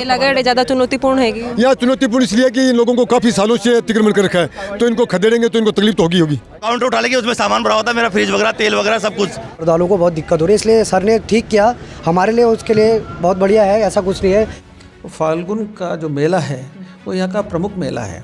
लगा ज़्यादा चुनौतीपूर्ण है कि यहाँ चुनौतीपूर्ण इसलिए कि इन लोगों को काफी सालों से अतिक्रमण कर रखा है, तो इनको खदेड़ेंगे तो इनको तकलीफ तो होगी। काउंटर उठा लेंगे, उसमें सामान भरा होता है, मेरा फ्रिज वगैरह, तेल वगैरह सब कुछ। श्रद्धालुओं को बहुत दिक्कत हो रही है, इसलिए सर ने ठीक किया हमारे लिए, उसके लिए बहुत बढ़िया है। ऐसा कुछ नहीं है। फाल्गुन का जो मेला है वो यहाँ का प्रमुख मेला है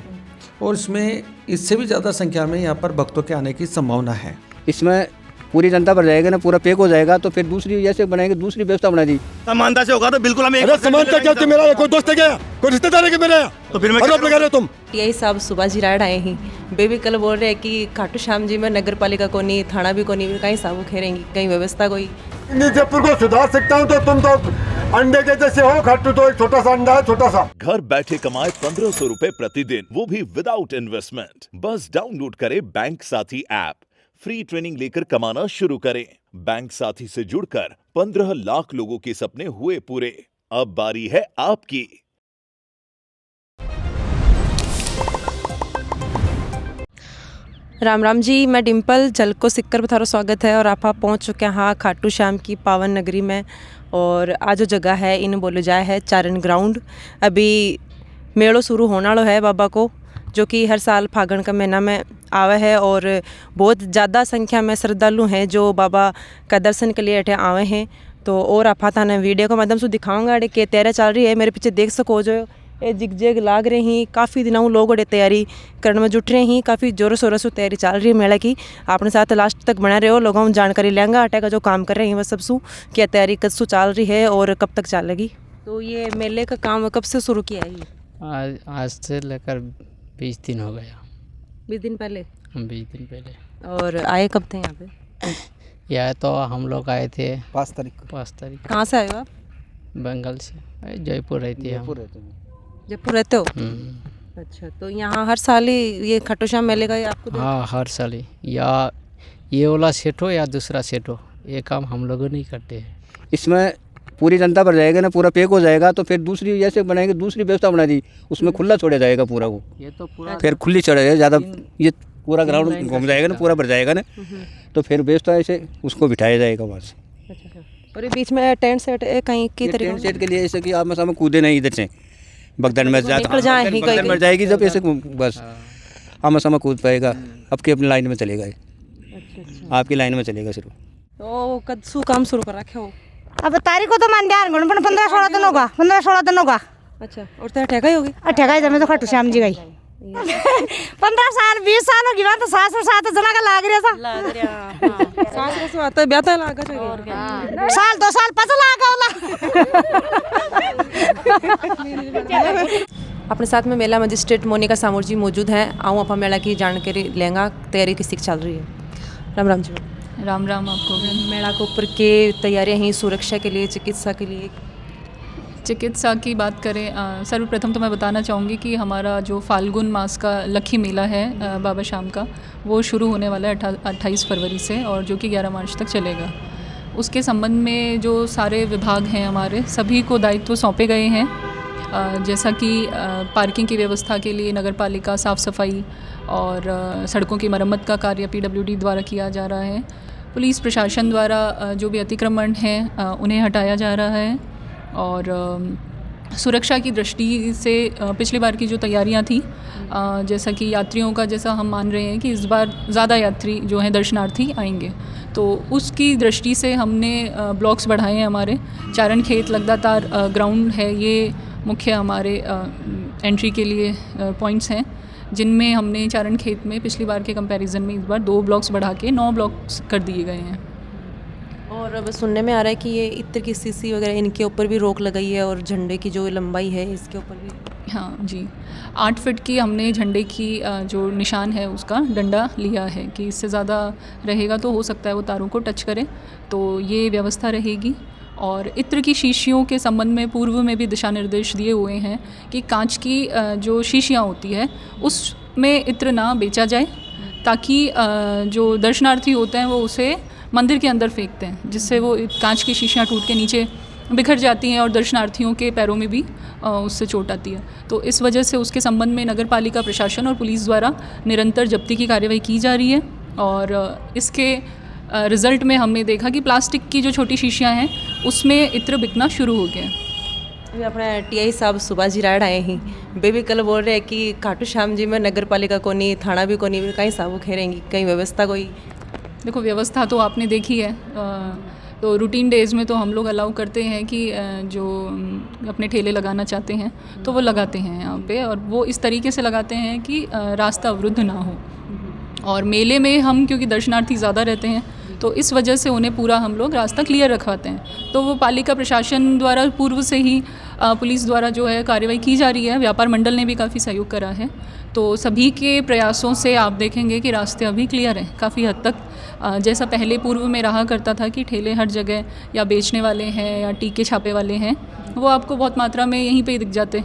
और इसमें इससे भी ज़्यादा संख्या में यहाँ पर भक्तों के आने की संभावना है। इसमें पूरी जनता भर जाएगा ना, पूरा पैक हो जाएगा, तो फिर दूसरी जैसे बनाएंगे, दूसरी व्यवस्था बना दी। समानता से होगा तो बिल्कुल हम अरे समानता क्या, तुम मेरा कोई दोस्त है क्या, कोई रिश्तेदार है क्या मेरा? तो फिर मैं आरोप लगा रहे हो तुम। यही साहब सुबह जी राड आए ही बेबी कल बोल रहे हैं कि खाटू श्याम जी में नगर पालिका को नहीं, थाना भी को नहीं, कहीं साहब खेरेंगी, कहीं व्यवस्था कोई। जयपुर को सुधार सकता हूँ तो तुम तो अंडे के जैसे हो। खाटू तो एक छोटा सा अंडा है, छोटा सा। घर बैठे कमाए 1500 रुपए प्रतिदिन, वो भी विदाउट इन्वेस्टमेंट। बस डाउनलोड करें बैंक साथी ऐप, फ्री ट्रेनिंग लेकर कमाना शुरू करें। बैंक साथी से जुड़कर 15 लाख लोगों के सपने हुए पूरे। अब बारी है आपकी। राम राम जी, मैं डिम्पल जल को सिक्कर बथारो स्वागत है और आप पहुंच चुके हैं हाँ खाटू श्याम की पावन नगरी में। और आज जो जगह है इन बोलो जाए है चारण ग्राउंड। अभी मेड़ो शुरू होने वाला है बाबा को, जो कि हर साल फागण का महीना में आवे है और बहुत ज़्यादा संख्या में श्रद्धालु हैं जो बाबा का दर्शन के लिए अठे आवे हैं। तो और आप थाने वीडियो के माध्यम से दिखाऊंगा कि तैयारी चल रही है। मेरे पीछे देख सको जो ये जिग लाग रहे हैं, काफ़ी दिनों लोग अड़े तैयारी करने में जुट रहे हैं, काफ़ी जोरों शोरों से तैयारी चल रही है मेला की। आपने साथ लास्ट तक बना रहे हो, लोगों में जानकारी लेंगे अटे का जो काम कर रहे हैं वह सब शू क्या तैयारी कद शू चल रही है और कब तक चलेगी। तो ये मेले का काम कब से शुरू किया है? आज से लेकर 20 दिन हो गया। 20 दिन पहले? 20 दिन पहले। और आए कब थे यहाँ पे? यह तो हम लोग आए थे 5 तारीख। 5 तारीख। कहाँ से आए हो आप? बंगाल से। जयपुर रहती है। जयपुर रहते हो? अच्छा, तो यहाँ हर साल ही ये खाटू श्याम मेले का आपको? हाँ, हर साल ही। या ये वाला सेट हो या दूसरा सेट हो, ये काम हम लोग नहीं करते हैं। इसमें पूरी जनता भर जाएगा ना, पूरा पैक हो जाएगा, तो फिर दूसरी जैसे बनाएंगे, दूसरी व्यवस्था बना दी। उसमें खुला छोड़ा जाएगा पूरा को, ये तो पूरा फिर खुली छोड़ा जाएगा ज़्यादा, ये पूरा ग्राउंड घूम जाएगा ना, पूरा भर जाएगा ना, तो फिर व्यवस्था ऐसे उसको बिठाया जाएगा वहाँ से। अच्छा, और ये बीच में टेंट सेट कहीं की तरीके टेंट सेट के लिए ऐसे कि आप में कूदे नहीं इधर से, बगदन में बगदन मर जाएगी जब ऐसे, बस आमा सामा कूद पाएगा, आपकी अपनी लाइन में चलेगा। आपकी लाइन में चलेगा सिर्फ। तो कद शू काम शुरू कर रखे हो? अब तारीख को तो मान ध्यान 15-16 दिन होगा। 15-16 दिन होगा। अच्छा, और तेरा ठेका ही होगी? ठेका ही मैं तो खाटू श्याम जी गई 15 साल 20 साल होगी। मैं तो सास और साथ जना का लाग रहा था। सास रसो आता है ब्याता लागा चाहिए। साल 2 साल 5 लागा होला। अपने साथ में मेला मजिस्ट्रेट मोनिका सामूर जी मौजूद हैं। आऊँ आप मेला की जानकारी लेंगा, तैयारी किसी चल रही है। राम राम जी। राम राम आपको भी। मेला के ऊपर के तैयारियां हैं सुरक्षा के लिए, चिकित्सा के लिए? चिकित्सा की बात करें, सर्वप्रथम तो मैं बताना चाहूँगी कि हमारा जो फाल्गुन मास का लखी मेला है बाबा श्याम का, वो शुरू होने वाला है 28 फरवरी से, और जो कि 11 मार्च तक चलेगा। उसके संबंध में जो सारे विभाग हैं हमारे, सभी को दायित्व सौंपे गए हैं। जैसा कि पार्किंग की व्यवस्था के लिए नगर पालिका, साफ़ सफाई और सड़कों की मरम्मत का कार्य PWD द्वारा किया जा रहा है। पुलिस प्रशासन द्वारा जो भी अतिक्रमण हैं उन्हें हटाया जा रहा है। और सुरक्षा की दृष्टि से पिछली बार की जो तैयारियां थी, जैसा कि यात्रियों का, जैसा हम मान रहे हैं कि इस बार ज़्यादा यात्री जो हैं दर्शनार्थी आएंगे, तो उसकी दृष्टि से हमने ब्लॉक्स बढ़ाए हैं। हमारे चारण खेत लगदातार ग्राउंड है, ये मुख्य हमारे एंट्री के लिए पॉइंट्स हैं, जिनमें हमने चारण खेत में पिछली बार के कंपैरिजन में इस बार 2 ब्लॉक्स बढ़ा के 9 ब्लॉक्स कर दिए गए हैं। और अब सुनने में आ रहा है कि ये इत्र की सीसी वगैरह इनके ऊपर भी रोक लगाई है, और झंडे की जो लंबाई है इसके ऊपर भी। हाँ जी, 8 फीट की हमने झंडे की जो निशान है उसका डंडा लिया है कि इससे ज़्यादा रहेगा तो हो सकता है वो तारों को टच करे, तो ये व्यवस्था रहेगी। और इत्र की शीशियों के संबंध में पूर्व में भी दिशा निर्देश दिए हुए हैं कि कांच की जो शीशियाँ होती है उसमें इत्र ना बेचा जाए, ताकि जो दर्शनार्थी होते हैं वो उसे मंदिर के अंदर फेंकते हैं, जिससे वो कांच की शीशियाँ टूट के नीचे बिखर जाती हैं और दर्शनार्थियों के पैरों में भी उससे चोट आती है। तो इस वजह से उसके संबंध में नगर पालिका प्रशासन और पुलिस द्वारा निरंतर जब्ती की कार्यवाही की जा रही है। और इसके रिज़ल्ट में हमने देखा कि प्लास्टिक की जो छोटी शीशियाँ हैं उसमें इत्र बिकना शुरू हो गया। अभी अपने टीआई साहब सुभाष जी रायड आए ही बेबी कल बोल रहे हैं कि खाटू श्याम जी में नगर पालिका को नहीं, थाना भी को नहीं, कहीं साबु खेरेंगी, कहीं व्यवस्था कोई? देखो व्यवस्था तो आपने देखी है। तो रूटीन डेज़ में तो हम लोग अलाउ करते हैं कि जो अपने ठेले लगाना चाहते हैं तो वो लगाते हैं यहाँ पे, और वो इस तरीके से लगाते हैं कि रास्ता अवरुद्ध ना हो। और मेले में हम क्योंकि दर्शनार्थी ज़्यादा रहते हैं तो इस वजह से उन्हें पूरा हम लोग रास्ता क्लियर रखवाते हैं। तो वो पालिका प्रशासन द्वारा पूर्व से ही पुलिस द्वारा जो है कार्रवाई की जा रही है। व्यापार मंडल ने भी काफ़ी सहयोग करा है। तो सभी के प्रयासों से आप देखेंगे कि रास्ते अभी क्लियर हैं काफ़ी हद तक। जैसा पहले पूर्व में रहा करता था कि ठेले हर जगह या बेचने वाले हैं या टीके छापे वाले हैं, वो आपको बहुत मात्रा में यहीं पे ही दिख जाते।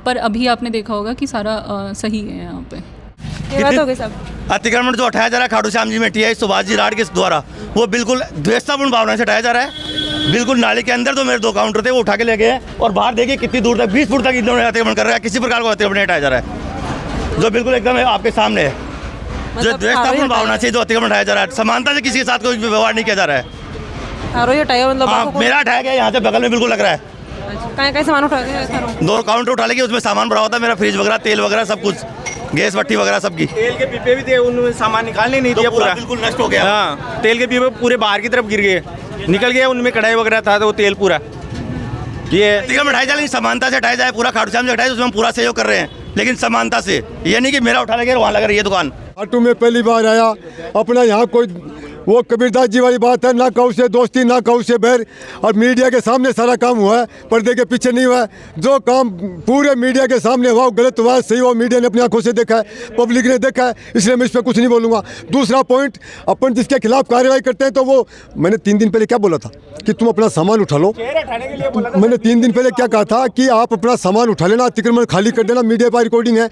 पर अभी आपने देखा होगा कि सारा सही है यहाँ पे। ये बात हो गई साहब। अतिक्रमण जो हटाया जा रहा है खाटू श्याम जी में टीआई सुभाष जी राड के द्वारा, वो बिल्कुल द्वेषतापूर्ण भावना से हटाया जा रहा है। बिल्कुल नाले के अंदर तो मेरे 2 काउंटर थे वो उठा के ले गए और बाहर देखिए कितनी दूर तक 20 फुट तक इन्होंने अतिक्रमण कर रहा है। किसी प्रकार का अतिक्रमण हटाया जा रहा है जो बिल्कुल एकदम आपके सामने है। जो द्वेषतापूर्ण भावना से जो अतिक्रमण हटाया जा रहा है, समानता से किसी के साथ कोई व्यवहार नहीं किया जा रहा है। मतलब मेरा हटाया गया, यहाँ से बगल में बिल्कुल लग रहा है। कहीं सामान उठा के 2 काउंटर उठा लेके उसमें सामान भरा होता है, मेरा फ्रिज वगैरह, तेल वगैरह सब कुछ, गैस भट्टी वगैरह सबकी। तेल के पीपे भी थे, उनमें सामान निकालने नहीं दिया, पूरा बिल्कुल नष्ट हो गया। हाँ, तेल के पीपे पूरे बाहर की तरफ गिर गए, निकल गया। उनमें कढ़ाई वगैरह था तो वो तेल पूरा ये अतिक्रमण हटाया जाए, लेकिन समानता से हटाया जाए। पूरा खाटू श्याम से हटाया, उसमें हम पूरा सहयोग कर रहे हैं, लेकिन समानता से। ये नहीं कि मेरा उठा लगे वहाँ लग रही है दुकान। खाटू में पहली बार आया अपना, यहाँ कोई वो कबीरदास जी वाली बात है, ना कहो से दोस्ती ना कहो से बैर। और मीडिया के सामने सारा काम हुआ है, पर्दे के पीछे नहीं हुआ है। जो काम पूरे मीडिया के सामने हुआ, गलत हुआ, सही हुआ, मीडिया ने अपनी आंखों से देखा है, पब्लिक ने देखा है, इसलिए मैं इस पर कुछ नहीं बोलूँगा। दूसरा पॉइंट, अपन जिसके खिलाफ कार्रवाई करते हैं तो वो, मैंने 3 दिन पहले क्या बोला था कि तुम अपना सामान उठा लो। मैंने 3 दिन पहले क्या कहा था कि आप अपना सामान उठा लेना, अतिक्रमण खाली कर देना, मीडिया पर रिकॉर्डिंग है।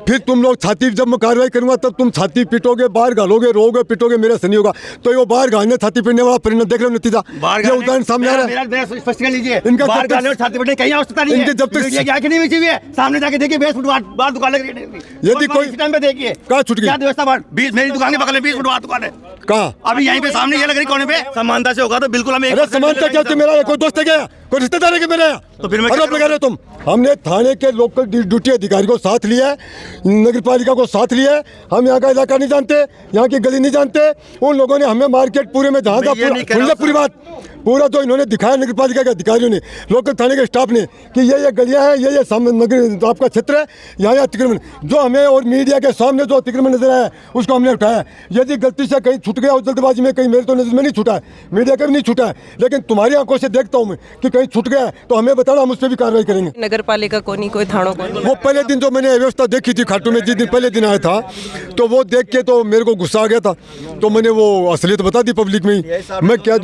फिर तुम लोग छाती, जब मैं कार्रवाई करूँगा तब तुम छाती पीटोगे, बाहर गालोगे, रोगे, पिटोगे, मेरा से नहीं होगा। तो ये बाहर गाने छाती पीटने वाला परिणाम देख रहे हो, नतीजा ये उदाहरण सामने आ रहा है। स्पष्ट कर लीजिए, इनका बाहर गाने और छाती पीटने कहीं आवश्यकता नहीं है। इनके जब तक नहीं बिछी हुई है, सामने जाके देखिए 20 फुट बाहर दुकान लग रही है। यदि कोई टाइम पे देखिए कहाँ छूट गई, क्या व्यवस्था बाहर, मेरी दुकान के बगल में 20 फुट बाहर दुकान है। कहाँ? अभी यहीं पे सामने ये लग रही कोने पे। समानता से होगा तो बिल्कुल हमें। अरे समानता क्या थी? मेरा कोई दोस्त है क्या, कोई रिश्तेदार है क्या मेरा? तो फिर मैं आरोप लगा रहे हो तुम। हमने थाने के लोकल ड्यूटी अधिकारी को साथ लिया है, नगर पालिका को साथ लिया है। हम यहाँ का इलाका नहीं जानते, यहाँ की गली नहीं जानते। उन लोगों ने हमें मार्केट पूरे में जहाँ था पूरी बात पूरा जो इन्होंने दिखाया नगर पालिका के अधिकारियों ने, लोकल थाने के स्टाफ ने, कि ये गलियाँ हैं, ये सामने नगर आपका क्षेत्र है, यहाँ अतिक्रमण जो हमें और मीडिया के सामने जो अतिक्रमण नजर आया उसको हमने उठाया। यदि गलती से कहीं छूट गया और जल्दबाजी में कहीं, मेरे तो नजर में नहीं छूटा है, मीडिया का भी नहीं छूटा है, लेकिन तुम्हारी आंखों से देखता हूँ मैं कि कहीं छूट गया है तो हमें बताना, हम उस पर भी कार्रवाई करेंगे। नगर पालिका को नहीं, कोई थानों को नहीं। वो पहले दिन जो मैंने व्यवस्था देखी थी खाटू में, जिस दिन पहले दिन आया था, तो वो देख के तो मेरे को गुस्सा आ गया था। तो मैंने वो असलियत बता दी पब्लिक में ही। मैं क्या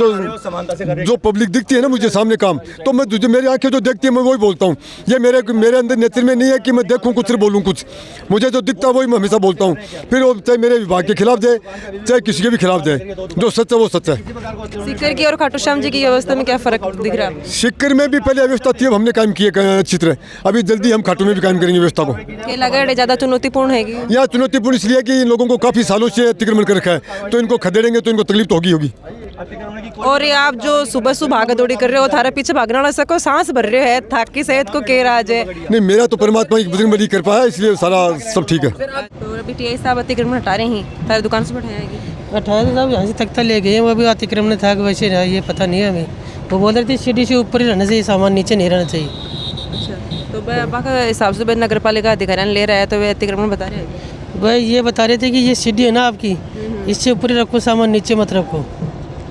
जो पब्लिक दिखती है ना मुझे सामने काम, तो मैं जो मेरी आंखें जो देखती है मैं वही बोलता हूँ। ये मेरे अंदर नेचर में नहीं है कि मैं देखूँ कुछ बोलूँ कुछ, मुझे जो दिखता है वही मैं हमेशा बोलता हूँ। फिर वो चाहे मेरे विभाग के खिलाफ जाए चाहे किसी के भी खिलाफ जाए, जो सच है वो सच है। सीकर की और खाटू श्याम जी की व्यवस्था में क्या फर्क दिख रहा है? सीकर में भी पहले व्यवस्था थी, अब हमने कायम की है अच्छी तरह। अभी जल्दी हम खाटू में भी कायम करेंगे व्यवस्था को। ज़्यादा चुनौतीपूर्ण है? यहाँ चुनौतीपूर्ण इसलिए कि इन लोगों को काफ़ी सालों से अतिक्रमण कर रखा है, तो इनको खदेड़ेंगे तो इनको तकलीफ तो होगी। और ये आप जो सुबह सुबह भागा दौड़ी कर रहे हो, थारे पीछे भागना ना सको, सांस भर रहे हो, थक की सेहत को कह रहा है? नहीं, मेरा तो परमात्मा की बजरंग बली कृपा है, इसलिए सारा सब ठीक है। तो अभी टीआई साहब अतिक्रमण हटा रहे हैं, थारे दुकान से बैठाएगी? हटाया तो साहब यहाँ से तख्ता ले गए, वो भी अतिक्रमण था कि वैसे रहा, ये पता नहीं है हमें। वो बोल रहे थे सीढ़ी से ऊपर ही रहना चाहिए, सामान नीचे नहीं रहना चाहिए। अच्छा, तो भाई हिसाब से नगर पालिका अधिकारी ले रहा है, तो वे अतिक्रमण बता रहे हैं? भाई ये बता रहे थे कि ये सीढ़ी है ना आपकी, इससे ऊपर ही रखो सामान, नीचे मत रखो।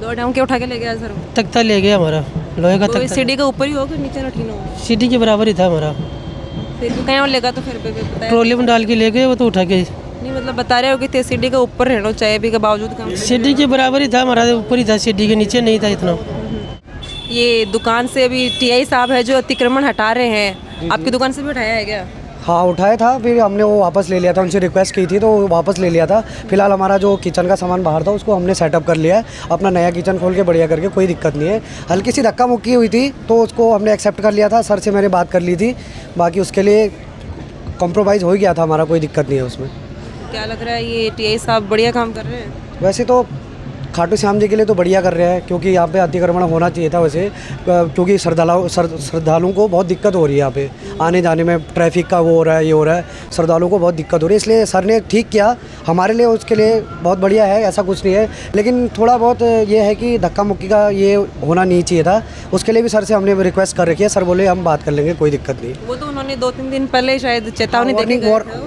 2 डाउन के उठा के ले गया सर? तख्ता ले गया हमारा, लोहे का तो तख्ता। सीढ़ी के ऊपर ही होगा, नीचे रखी हो? सीढ़ी के बराबर ही था हमारा। फिर कहीं और लेगा तो फिर ट्रॉली में डाल के ले गए, वो तो उठा के। नहीं मतलब बता रहे हो कि सीढ़ी के ऊपर रहना चाहिए भी के बावजूद काम? सीढ़ी के बराबर ही था हमारा, ऊपर ही था, सीढ़ी के नीचे नहीं था इतना। ये दुकान से अभी टीआई साहब है जो अतिक्रमण हटा रहे हैं, आपकी दुकान से भी उठाया है क्या? हाँ उठाया था, फिर हमने वो वापस ले लिया था, उनसे रिक्वेस्ट की थी तो वापस ले लिया था। फिलहाल हमारा जो किचन का सामान बाहर था उसको हमने सेटअप कर लिया है, अपना नया किचन खोल के बढ़िया करके, कोई दिक्कत नहीं है। हल्की सी धक्का मुक्की हुई थी तो उसको हमने एक्सेप्ट कर लिया था, सर से मैंने बात कर ली थी, बाकी उसके लिए कॉम्प्रोमाइज़ हो गया था हमारा, कोई दिक्कत नहीं है उसमें। क्या लग रहा है ये टीआई साहब बढ़िया काम कर रहे हैं? वैसे तो खाटू श्याम जी के लिए तो बढ़िया कर रहे हैं, क्योंकि यहाँ पे अतिक्रमण होना चाहिए था वैसे, क्योंकि श्रद्धालुओं को बहुत दिक्कत हो रही है यहाँ पे आने जाने में, ट्रैफिक का वो हो रहा है, ये हो रहा है, श्रद्धालुओं को बहुत दिक्कत हो रही है, इसलिए सर ने ठीक किया हमारे लिए, उसके लिए बहुत बढ़िया है, ऐसा कुछ नहीं है। लेकिन थोड़ा बहुत ये है कि धक्का मुक्की का ये होना नहीं चाहिए था, उसके लिए भी सर से हमने रिक्वेस्ट कर रखी है। सर बोले हम बात कर लेंगे, कोई दिक्कत नहीं। वो तो उन्होंने 2-3 दिन पहले शायद चेतावनी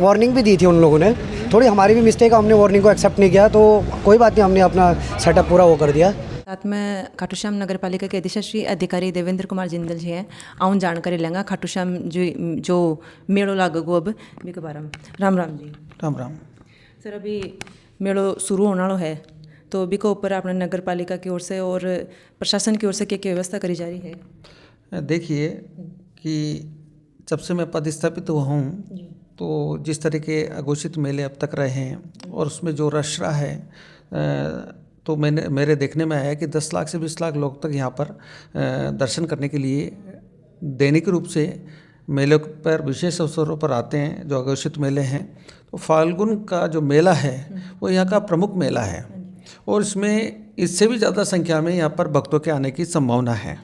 वार्निंग भी दी थी उन लोगों ने, थोड़ी हमारी भी मिस्टेक है, हमने वार्निंग को एक्सेप्ट नहीं किया, तो कोई बात नहीं, हमने अपना सेटअप पूरा वो कर दिया। साथ में खाटू श्याम नगर पालिका के अधिशासी अधिकारी देवेंद्र कुमार जिंदल जी हैं, आउं जानकारी लेंगे खाटू श्याम जी जो मेड़ो लागो अब भी के बारे में। राम राम जी। राम राम सर, अभी मेड़ो शुरू होने वाला है, तो अभी को ऊपर अपने नगर पालिका की ओर से और प्रशासन की ओर से क्या क्या व्यवस्था करी जा रही है? देखिए कि जब से मैं पदस्थापित हुआ हूँ, तो जिस तरह के अघोषित मेले अब तक रहे हैं और उसमें जो रश रहा है, तो मेरे देखने में आया कि 10 लाख से 20 लाख लोग तक यहाँ पर दर्शन करने के लिए दैनिक रूप से मेले पर विशेष अवसरों पर आते हैं, जो अघोषित मेले हैं। तो फाल्गुन का जो मेला है वो यहाँ का प्रमुख मेला है, और इसमें इससे भी ज़्यादा संख्या में यहाँ पर भक्तों के आने की संभावना है।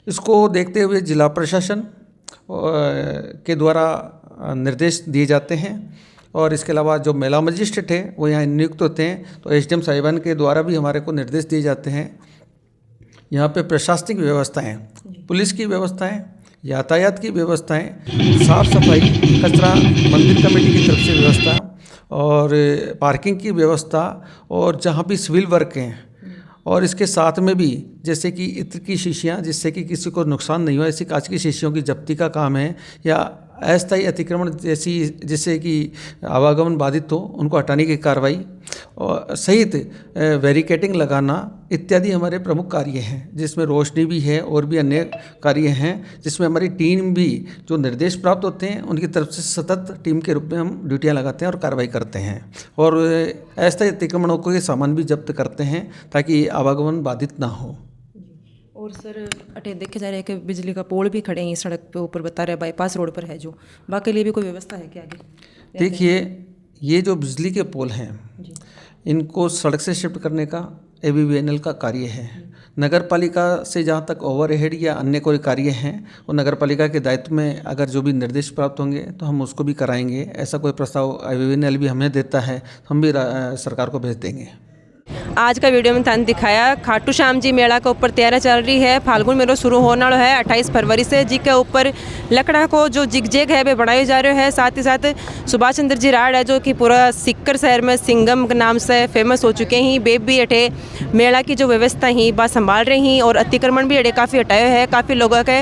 इसको देखते हुए जिला प्रशासन के द्वारा निर्देश दिए जाते हैं, और इसके अलावा जो मेला मजिस्ट्रेट है वो यहाँ नियुक्त होते हैं, तो एसडीएम साहिबान के द्वारा भी हमारे को निर्देश दिए जाते हैं। यहाँ पे प्रशासनिक व्यवस्थाएं, पुलिस की व्यवस्थाएं, यातायात की व्यवस्थाएं, साफ सफाई, कचरा मंदिर कमेटी की तरफ से व्यवस्था, और पार्किंग की व्यवस्था, और जहाँ भी सिविल वर्क हैं, और इसके साथ में भी जैसे कि इत्र की शीशियाँ, जिससे कि किसी को नुकसान नहीं हो, ऐसी कांच की शीशियों की जब्ती का काम है, या अस्थायी अतिक्रमण जैसी जिससे कि आवागमन बाधित हो उनको हटाने की कार्रवाई और सहित बैरिकेडिंग लगाना इत्यादि हमारे प्रमुख कार्य हैं, जिसमें रोशनी भी है और भी अन्य कार्य हैं, जिसमें हमारी टीम भी जो निर्देश प्राप्त होते हैं उनकी तरफ से सतत टीम के रूप में हम ड्यूटियां लगाते हैं और कार्रवाई करते हैं, और अस्थायी अतिक्रमणों के सामान भी जब्त करते हैं ताकि आवागमन बाधित ना हो। और सर, अटे देखे जा रहे हैं कि बिजली का पोल भी खड़े हैं सड़क पे ऊपर, बता रहे बाईपास रोड पर है, जो बाकी लिए भी कोई व्यवस्था है क्या आगे? देखिए, ये जो बिजली के पोल हैं इनको सड़क से शिफ्ट करने का ABVNL का कार्य है। नगर पालिका से जहाँ तक ओवरहेड या अन्य कोई कार्य हैं वो नगर पालिका के दायित्व में अगर जो भी निर्देश प्राप्त होंगे तो हम उसको भी कराएंगे। ऐसा कोई प्रस्ताव ABVNL भी हमें देता है, हम भी सरकार को भेज देंगे। आज का वीडियो में थाने दिखाया खाटू श्याम जी मेला के ऊपर तैयारी चल रही है। फाल्गुन मेला शुरू होने वाला है 28 फरवरी से, जी के ऊपर लकड़ा को जो जिगजेग है वे बढ़ाया जा रहा है। साथ ही साथ सुभाष चंद्र जी राड है जो कि पूरा सिक्कर शहर में सिंगम के नाम से फेमस हो चुके हैं। बेब भी अठे मेला की जो व्यवस्था ही बात संभाल रही और अतिक्रमण भी अटे काफ़ी हटाए है। काफ़ी लोगों के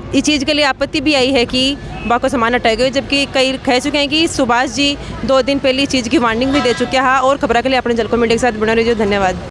इस चीज़ के लिए आपत्ति भी आई है कि बाको सामान हटाए गए, जबकि कई कह चुके हैं कि सुभाष जी 2 दिन पहले इस चीज़ की वार्निंग भी दे चुके हैं। और खबर के लिए अपने जलको मीडिया के साथ बना रहिए। धन्यवाद।